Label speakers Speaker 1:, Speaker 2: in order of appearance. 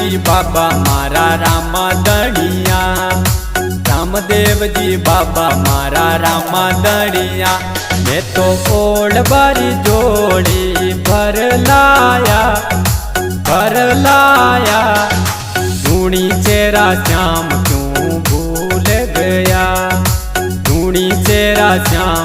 Speaker 1: जी बाबा मारा रामा दड़िया, रामदेव जी बाबा मारा रामा दड़िया। मैं तो ओढ़ बारी जोड़ी भर लाया, धूनी चेहरा श्याम क्यों भूल गया, धूनी चेहरा श्याम